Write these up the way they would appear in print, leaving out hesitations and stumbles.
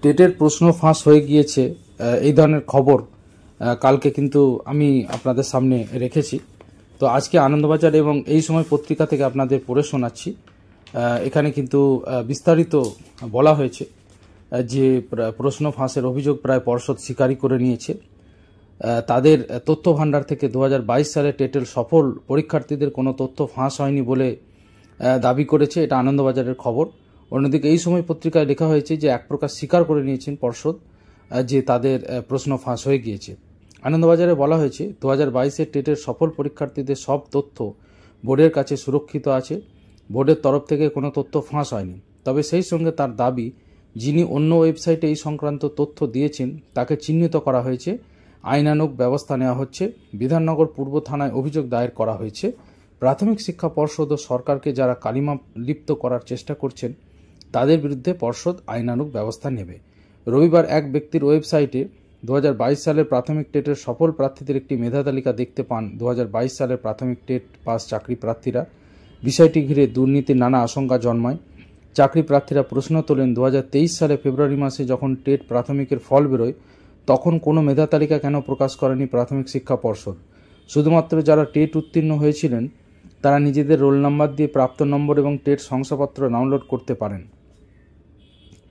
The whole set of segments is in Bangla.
টেটের প্রশ্ন ফাঁস হয়ে গিয়েছে এই ধরনের খবর কালকে কিন্তু আমি আপনাদের সামনে রেখেছি। তো আজকে আনন্দবাজার এবং এই সময় পত্রিকা থেকে আপনাদের পড়ে শোনাচ্ছি। এখানে কিন্তু বিস্তারিত বলা হয়েছে যে প্রশ্ন ফাঁসের অভিযোগ প্রায় পর্ষদ স্বীকারই করে নিয়েছে। তাদের তথ্য ভাণ্ডার থেকে 2022 সালে টেটের সফল পরীক্ষার্থীদের কোনো তথ্য ফাঁস হয়নি বলে দাবি করেছে। এটা আনন্দবাজারের খবর। অন্যদিকে এই সময় পত্রিকায় লেখা হয়েছে যে এক প্রকার স্বীকার করে নিয়েছেন পর্ষদ যে তাদের প্রশ্ন ফাঁস হয়ে গিয়েছে। আনন্দবাজারে বলা হয়েছে 2022-এর টেটের সফল পরীক্ষার্থীদের সব তথ্য বোর্ডের কাছে সুরক্ষিত আছে। বোর্ডের তরফ থেকে কোনো তথ্য ফাঁস হয়নি। তবে সেই সঙ্গে তার দাবি, যিনি অন্য ওয়েবসাইটে এই সংক্রান্ত তথ্য দিয়েছেন তাকে চিহ্নিত করা হয়েছে, আইনানুগ ব্যবস্থা নেওয়া হচ্ছে। বিধাননগর পূর্ব থানায় অভিযোগ দায়ের করা হয়েছে। প্রাথমিক শিক্ষা পর্ষদ ও সরকারকে যারা কালিমা লিপ্ত করার চেষ্টা করছেন তাদের বিরুদ্ধে পর্ষদ আইনানুগ ব্যবস্থা নেবে। রবিবার এক ব্যক্তির ওয়েবসাইটে 2022 সালের প্রাথমিক টেটের সফল প্রার্থীদের একটি মেধা তালিকা দেখতে পান 2022 সালের প্রাথমিক টেট পাস চাকরি প্রার্থীরা। বিষয়টি ঘিরে দুর্নীতির নানা আশঙ্কা জন্মায়। চাকরি প্রার্থীরা প্রশ্ন তোলেন, 2023 সালে ফেব্রুয়ারি মাসে যখন টেট প্রাথমিকের ফল বেরোয় তখন কোনো মেধা তালিকা কেন প্রকাশ করেনি প্রাথমিক শিক্ষা পর্ষদ? শুধুমাত্র যারা টেট উত্তীর্ণ হয়েছিলেন তারা নিজেদের রোল নাম্বার দিয়ে প্রাপ্ত নম্বর এবং টেট শংসাপত্র ডাউনলোড করতে পারেন।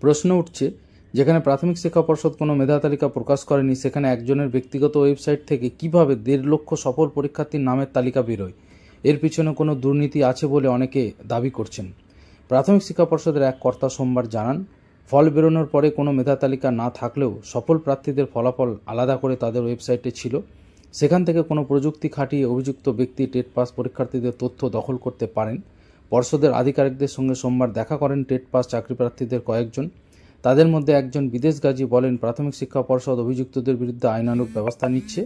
প্রশ্ন উঠছে, যেখানে প্রাথমিক শিক্ষা পর্ষদ কোনো মেধা তালিকা প্রকাশ করেনি সেখানে একজনের ব্যক্তিগত ওয়েবসাইট থেকে কিভাবে 1.5 লক্ষ সফল পরীক্ষার্থীর নামের তালিকা বেরোয়? এর পিছনে কোনো দুর্নীতি আছে বলে অনেকে দাবি করছেন। প্রাথমিক শিক্ষা পর্ষদের এক কর্তা সোমবার জানান, ফল বেরোনোর পরে কোনো মেধা তালিকা না থাকলেও সফল প্রার্থীদের ফলাফল আলাদা করে তাদের ওয়েবসাইটে ছিল। সেখান থেকে কোনো প্রযুক্তি খাটিয়ে অভিযুক্ত ব্যক্তি টেট পাস পরীক্ষার্থীদের তথ্য দখল করতে পারেন। পর্ষদের আধিকারিকদের সঙ্গে সোমবার দেখা করেন টেট পাস চাকরি প্রার্থীদের কয়েকজন। তাদের মধ্যে একজন বিদেশগাজী বলেন, প্রাথমিক শিক্ষা পর্ষদ অভিযুক্তদের বিরুদ্ধে আইনানুগ ব্যবস্থা নিচ্ছে,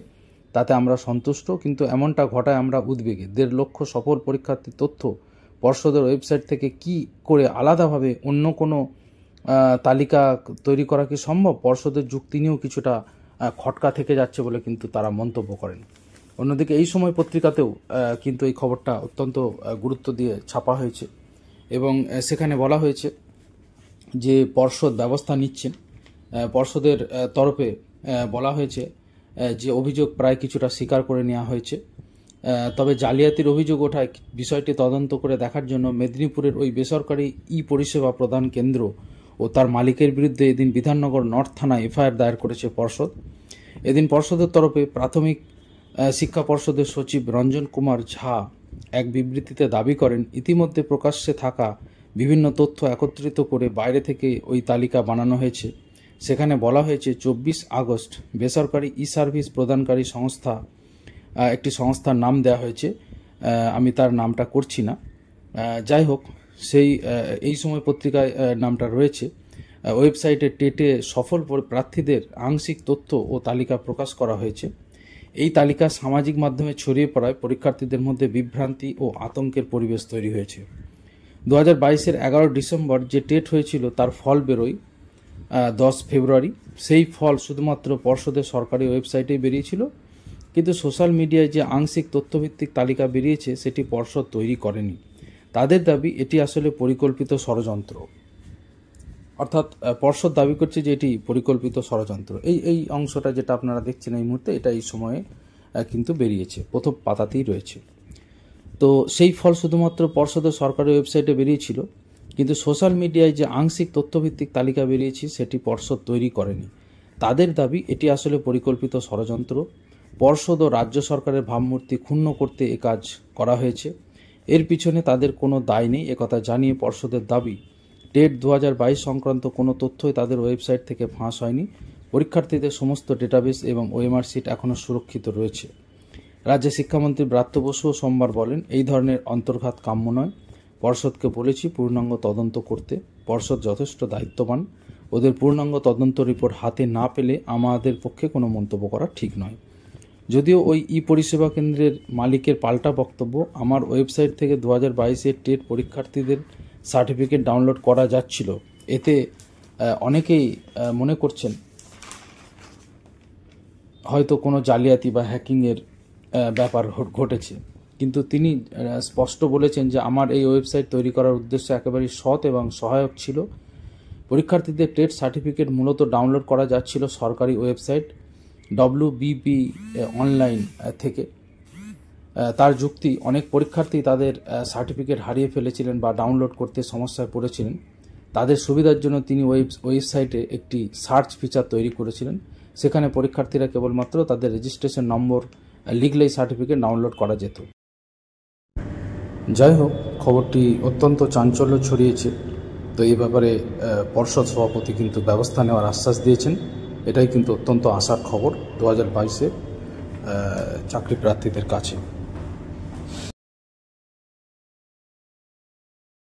তাতে আমরা সন্তুষ্ট, কিন্তু এমনটা ঘটায় আমরা উদ্বেগে। 1.5 লক্ষ সফল পরীক্ষার্থীর তথ্য পর্ষদের ওয়েবসাইট থেকে কি করে আলাদাভাবে অন্য কোনো তালিকা তৈরি করা কি সম্ভব? পর্ষদের যুক্তি নিয়েও কিছুটা খটকা থেকে যাচ্ছে বলে কিন্তু তারা মন্তব্য করেন। অন্যদিকে এই সময় পত্রিকাতেও কিন্তু এই খবরটা অত্যন্ত গুরুত্ব দিয়ে ছাপা হয়েছে এবং সেখানে বলা হয়েছে যে পর্ষদ ব্যবস্থা নিচ্ছেন। পর্ষদের তরফে বলা হয়েছে যে অভিযোগ প্রায় কিছুটা স্বীকার করে নেওয়া হয়েছে। তবে জালিয়াতির অভিযোগ ওঠায় বিষয়টি তদন্ত করে দেখার জন্য মেদিনীপুরের ওই বেসরকারি পরিষেবা প্রদান কেন্দ্র ও তার মালিকের বিরুদ্ধে এদিন বিধাননগর নর্থ থানায় এফআইআর দায়ের করেছে পর্ষদ। এদিন পর্ষদের তরফে প্রাথমিক শিক্ষা পর্ষদের সচিব রঞ্জন কুমার ঝা এক বিবৃতিতে দাবি করেন, ইতিমধ্যে প্রকাশ্যে থাকা বিভিন্ন তথ্য একত্রিত করে বাইরে থেকে ওই তালিকা বানানো হয়েছে। সেখানে বলা হয়েছে 24 আগস্ট বেসরকারি সার্ভিস প্রদানকারী সংস্থা, একটি সংস্থার নাম দেওয়া হয়েছে, আমি তার নামটা করছি না, যাই হোক এই সময় পত্রিকায় নামটা রয়েছে। ওয়েবসাইটে টেটে সফল প্রার্থীদের আংশিক তথ্য ও তালিকা প্রকাশ করা হয়েছে। এই তালিকা সামাজিক মাধ্যমে ছড়িয়ে পড়ায় পরীক্ষার্থীদের মধ্যে বিভ্রান্তি ও আতঙ্কের পরিবেশ তৈরি হয়েছে। 2022-এর 11 ডিসেম্বর যে টেট হয়েছিল তার ফল বেরোয় 10 ফেব্রুয়ারি। সেই ফল শুধুমাত্র পর্ষদের সরকারি ওয়েবসাইটেই বেরিয়েছিল, কিন্তু সোশ্যাল মিডিয়ায় যে আংশিক তথ্যভিত্তিক তালিকা বেরিয়েছে সেটি পর্ষদ তৈরি করেনি। তাদের দাবি এটি আসলে পরিকল্পিত ষড়যন্ত্র। অর্থাৎ পর্ষদ দাবি করছে যে এটি পরিকল্পিত ষড়যন্ত্র। এই অংশটা যেটা আপনারা দেখছেন এই মুহূর্তে, এটা এই সময়ে কিন্তু বেরিয়েছে, প্রথম পাতাতেই রয়েছে। তো সেই ফল শুধুমাত্র পর্ষদের সরকারি ওয়েবসাইটে বেরিয়েছিল, কিন্তু সোশ্যাল মিডিয়ায় যে আংশিক তথ্যভিত্তিক তালিকা বেরিয়েছে সেটি পর্ষদ তৈরি করেনি। তাদের দাবি এটি আসলে পরিকল্পিত ষড়যন্ত্র। পর্ষদ ও রাজ্য সরকারের ভাবমূর্তি ক্ষুণ্ণ করতে এ কাজ করা হয়েছে। এর পিছনে তাদের কোনো দায় নেই একথা জানিয়ে পর্ষদের দাবি, টেট 2022 সংক্রান্ত কোনো তথ্যই তাদের ওয়েবসাইট থেকে ফাঁস হয়নি। পরীক্ষার্থীদের সমস্ত ডেটাবেস এবং ওএমআর শিট এখনও সুরক্ষিত রয়েছে। রাজ্যের শিক্ষামন্ত্রী ব্রাত্য বসুও সোমবার বলেন, এই ধরনের অন্তর্ঘাত কাম্য নয়। পর্ষদকে বলেছি পূর্ণাঙ্গ তদন্ত করতে। পর্ষদ যথেষ্ট দায়িত্ববান, ওদের পূর্ণাঙ্গ তদন্ত রিপোর্ট হাতে না পেলে আমাদের পক্ষে কোনো মন্তব্য করা ঠিক নয়। যদিও ওই পরিষেবা কেন্দ্রের মালিকের পাল্টা বক্তব্য, আমার ওয়েবসাইট থেকে 2022-এর টেট পরীক্ষার্থীদের সার্টিফিকেট ডাউনলোড করা যাচ্ছিল। এতে অনেকেই মনে করছেন হয়তো কোনো জালিয়াতি বা হ্যাকিংয়ের ব্যাপার ঘটেছে, কিন্তু তিনি স্পষ্ট বলেছেন যে আমার এই ওয়েবসাইট তৈরি করার উদ্দেশ্য একেবারেই সৎ এবং সহায়ক ছিল। পরীক্ষার্থীদের টেট সার্টিফিকেট মূলত ডাউনলোড করা যাচ্ছিল সরকারি ওয়েবসাইট WBP অনলাইন থেকে। তার যুক্তি, অনেক পরীক্ষার্থী তাদের সার্টিফিকেট হারিয়ে ফেলেছিলেন বা ডাউনলোড করতে সমস্যায় পড়েছিলেন। তাদের সুবিধার জন্য তিনি ওয়েবসাইটে একটি সার্চ ফিচার তৈরি করেছিলেন। সেখানে পরীক্ষার্থীরা কেবলমাত্র তাদের রেজিস্ট্রেশন নম্বর লিখলেই সার্টিফিকেট ডাউনলোড করা যেত। যাই হোক, খবরটি অত্যন্ত চাঞ্চল্য ছড়িয়েছে। তো এই ব্যাপারে পর্ষদ সভাপতি কিন্তু ব্যবস্থা নেওয়ার আশ্বাস দিয়েছেন। এটাই কিন্তু অত্যন্ত আশার খবর 2022-এ চাকরি প্রার্থীদের কাছে।